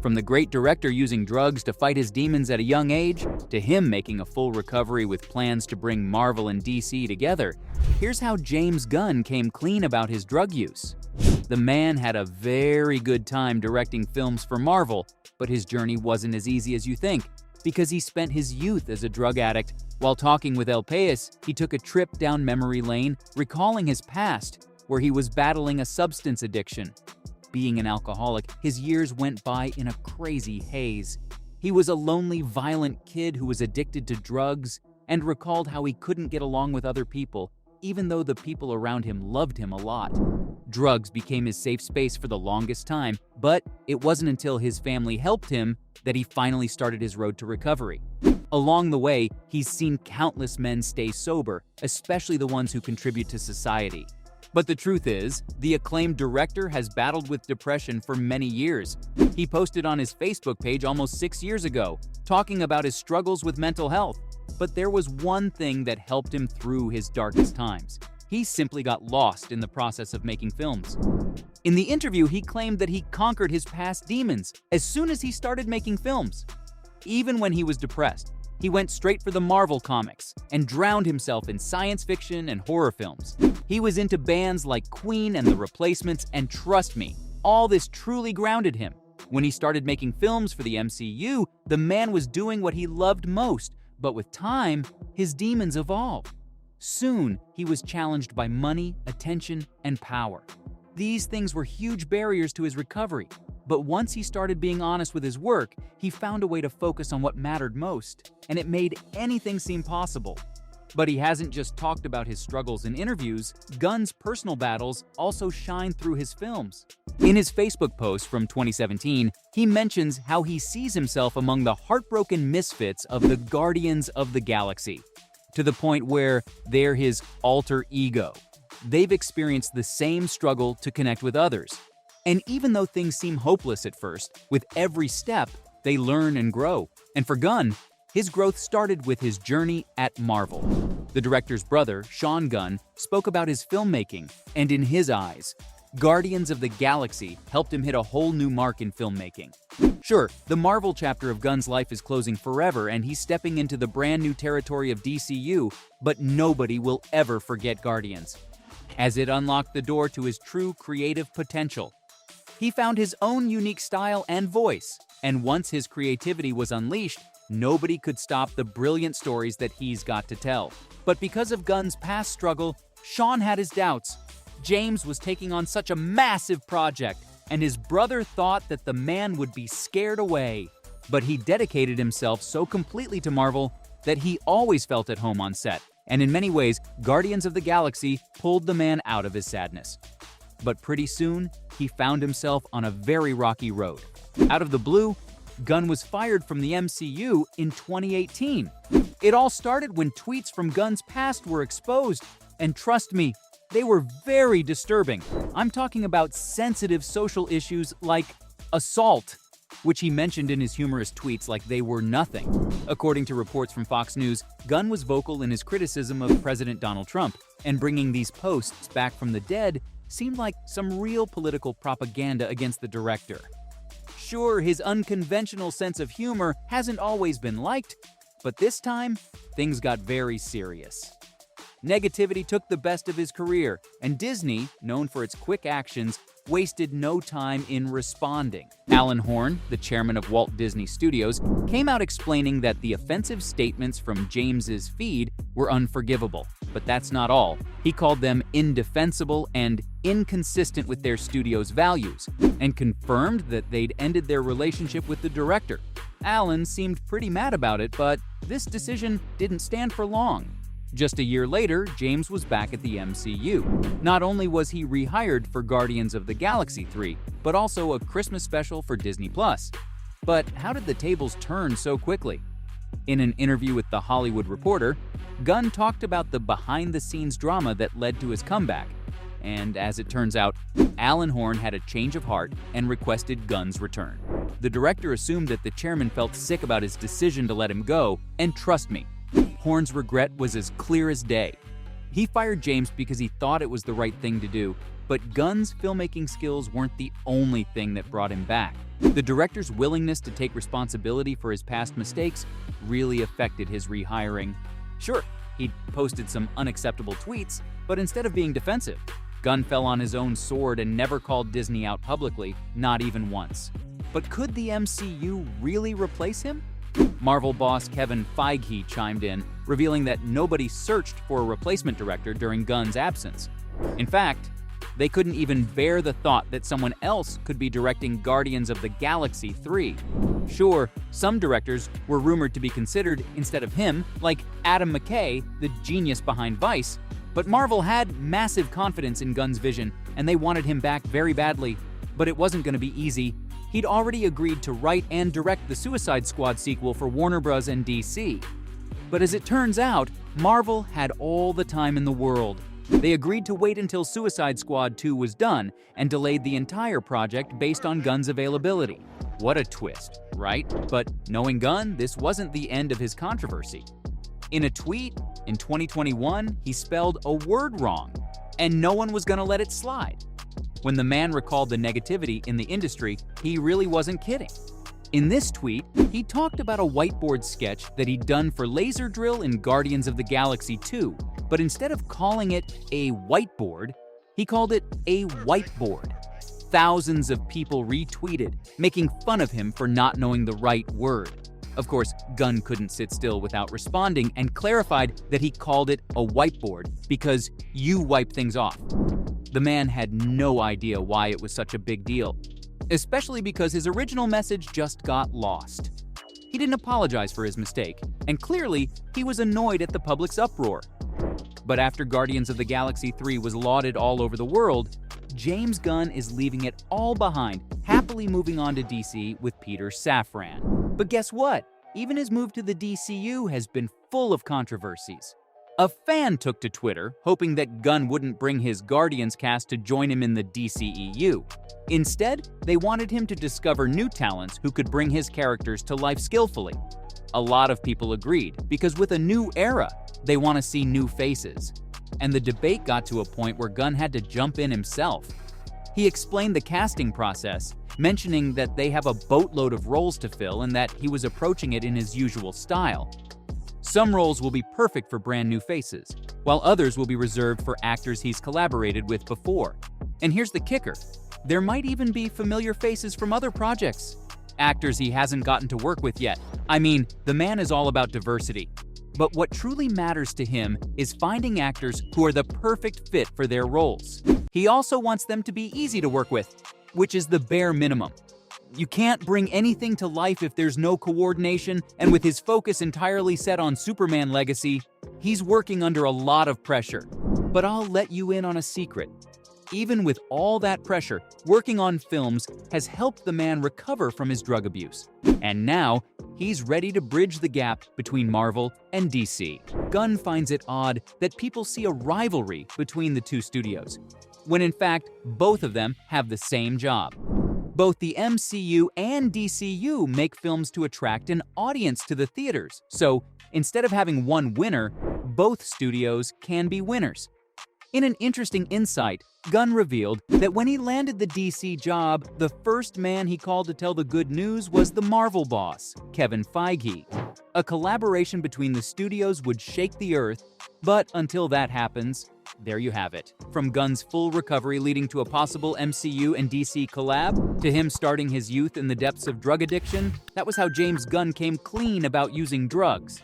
From the great director using drugs to fight his demons at a young age, to him making a full recovery with plans to bring Marvel and DC together, here's how James Gunn came clean about his drug use. The man had a very good time directing films for Marvel, but his journey wasn't as easy as you think, because he spent his youth as a drug addict. While talking with El País, he took a trip down memory lane, recalling his past, where he was battling a substance addiction. Being an alcoholic, his years went by in a crazy haze. He was a lonely, violent kid who was addicted to drugs and recalled how he couldn't get along with other people, even though the people around him loved him a lot. Drugs became his safe space for the longest time, but it wasn't until his family helped him that he finally started his road to recovery. Along the way, he's seen countless men stay sober, especially the ones who contribute to society. But the truth is, the acclaimed director has battled with depression for many years. He posted on his Facebook page almost 6 years ago, talking about his struggles with mental health. But there was one thing that helped him through his darkest times. He simply got lost in the process of making films. In the interview, he claimed that he conquered his past demons as soon as he started making films. Even when he was depressed, he went straight for the Marvel comics and drowned himself in science fiction and horror films. He was into bands like Queen and The Replacements, and trust me, all this truly grounded him. When he started making films for the MCU, the man was doing what he loved most, but with time, his demons evolved. Soon, he was challenged by money, attention, and power. These things were huge barriers to his recovery, but once he started being honest with his work, he found a way to focus on what mattered most, and it made anything seem possible. But he hasn't just talked about his struggles in interviews. Gunn's personal battles also shine through his films. In his Facebook post from 2017, he mentions how he sees himself among the heartbroken misfits of the Guardians of the Galaxy, to the point where they're his alter ego. They've experienced the same struggle to connect with others. And even though things seem hopeless at first, with every step, they learn and grow. And for Gunn, his growth started with his journey at Marvel. The director's brother, Sean Gunn, spoke about his filmmaking, and in his eyes, Guardians of the Galaxy helped him hit a whole new mark in filmmaking. Sure, the Marvel chapter of Gunn's life is closing forever, and he's stepping into the brand new territory of DCU, but nobody will ever forget Guardians, as it unlocked the door to his true creative potential. He found his own unique style and voice, and once his creativity was unleashed, nobody could stop the brilliant stories that he's got to tell. But because of Gunn's past struggle, Sean had his doubts. James was taking on such a massive project, and his brother thought that the man would be scared away. But he dedicated himself so completely to Marvel that he always felt at home on set, and in many ways, Guardians of the Galaxy pulled the man out of his sadness. But pretty soon, he found himself on a very rocky road. Out of the blue, Gunn was fired from the MCU in 2018. It all started when tweets from Gunn's past were exposed, and trust me, they were very disturbing. I'm talking about sensitive social issues like assault, which he mentioned in his humorous tweets like they were nothing. According to reports from Fox News, Gunn was vocal in his criticism of President Donald Trump, and bringing these posts back from the dead seemed like some real political propaganda against the director. Sure, his unconventional sense of humor hasn't always been liked, but this time, things got very serious. Negativity took the best of his career, and Disney, known for its quick actions, wasted no time in responding. Alan Horn, the chairman of Walt Disney Studios, came out explaining that the offensive statements from James's feed were unforgivable. But that's not all. He called them indefensible and inconsistent with their studio's values, and confirmed that they'd ended their relationship with the director. Alan seemed pretty mad about it, but this decision didn't stand for long. Just a year later, James was back at the MCU. Not only was he rehired for Guardians of the Galaxy 3, but also a Christmas special for Disney+. But how did the tables turn so quickly? In an interview with The Hollywood Reporter, Gunn talked about the behind-the-scenes drama that led to his comeback. And as it turns out, Alan Horn had a change of heart and requested Gunn's return. The director assumed that the chairman felt sick about his decision to let him go, and trust me, Horn's regret was as clear as day. He fired James because he thought it was the right thing to do, but Gunn's filmmaking skills weren't the only thing that brought him back. The director's willingness to take responsibility for his past mistakes really affected his rehiring. Sure, he'd posted some unacceptable tweets, but instead of being defensive, Gunn fell on his own sword and never called Disney out publicly, not even once. But could the MCU really replace him? Marvel boss Kevin Feige chimed in, revealing that nobody searched for a replacement director during Gunn's absence. In fact, they couldn't even bear the thought that someone else could be directing Guardians of the Galaxy 3. Sure, some directors were rumored to be considered instead of him, like Adam McKay, the genius behind Vice, but Marvel had massive confidence in Gunn's vision, and they wanted him back very badly. But it wasn't going to be easy. He'd already agreed to write and direct the Suicide Squad sequel for Warner Bros. And DC. But as it turns out, Marvel had all the time in the world. They agreed to wait until Suicide Squad 2 was done and delayed the entire project based on Gunn's availability. What a twist, right? But knowing Gunn, this wasn't the end of his controversy. In a tweet in 2021, he spelled a word wrong, and no one was going to let it slide. When the man recalled the negativity in the industry, he really wasn't kidding. In this tweet, he talked about a whiteboard sketch that he'd done for Laser Drill in Guardians of the Galaxy 2, but instead of calling it a whiteboard, he called it a whiteboard. Thousands of people retweeted, making fun of him for not knowing the right word. Of course, Gunn couldn't sit still without responding and clarified that he called it a whiteboard because you wipe things off. The man had no idea why it was such a big deal, especially because his original message just got lost. He didn't apologize for his mistake, and clearly he was annoyed at the public's uproar. But after Guardians of the Galaxy 3 was lauded all over the world, James Gunn is leaving it all behind, happily moving on to DC with Peter Safran. But guess what? Even his move to the DCU has been full of controversies. A fan took to Twitter, hoping that Gunn wouldn't bring his Guardians cast to join him in the DCEU. Instead, they wanted him to discover new talents who could bring his characters to life skillfully. A lot of people agreed, because with a new era, they want to see new faces. And the debate got to a point where Gunn had to jump in himself. He explained the casting process, mentioning that they have a boatload of roles to fill and that he was approaching it in his usual style. Some roles will be perfect for brand new faces, while others will be reserved for actors he's collaborated with before. And here's the kicker. There might even be familiar faces from other projects. Actors he hasn't gotten to work with yet. I mean, the man is all about diversity. But what truly matters to him is finding actors who are the perfect fit for their roles. He also wants them to be easy to work with, which is the bare minimum. You can't bring anything to life if there's no coordination, and with his focus entirely set on Superman legacy, he's working under a lot of pressure. But I'll let you in on a secret. Even with all that pressure, working on films has helped the man recover from his drug abuse. And now, he's ready to bridge the gap between Marvel and DC. Gunn finds it odd that people see a rivalry between the two studios, when in fact, both of them have the same job. Both the MCU and DCU make films to attract an audience to the theaters, so instead of having one winner, both studios can be winners. In an interesting insight, Gunn revealed that when he landed the DC job, the first man he called to tell the good news was the Marvel boss, Kevin Feige. A collaboration between the studios would shake the earth, but until that happens, there you have it. From Gunn's full recovery leading to a possible MCU and DC collab, to him starting his youth in the depths of drug addiction, that was how James Gunn came clean about using drugs.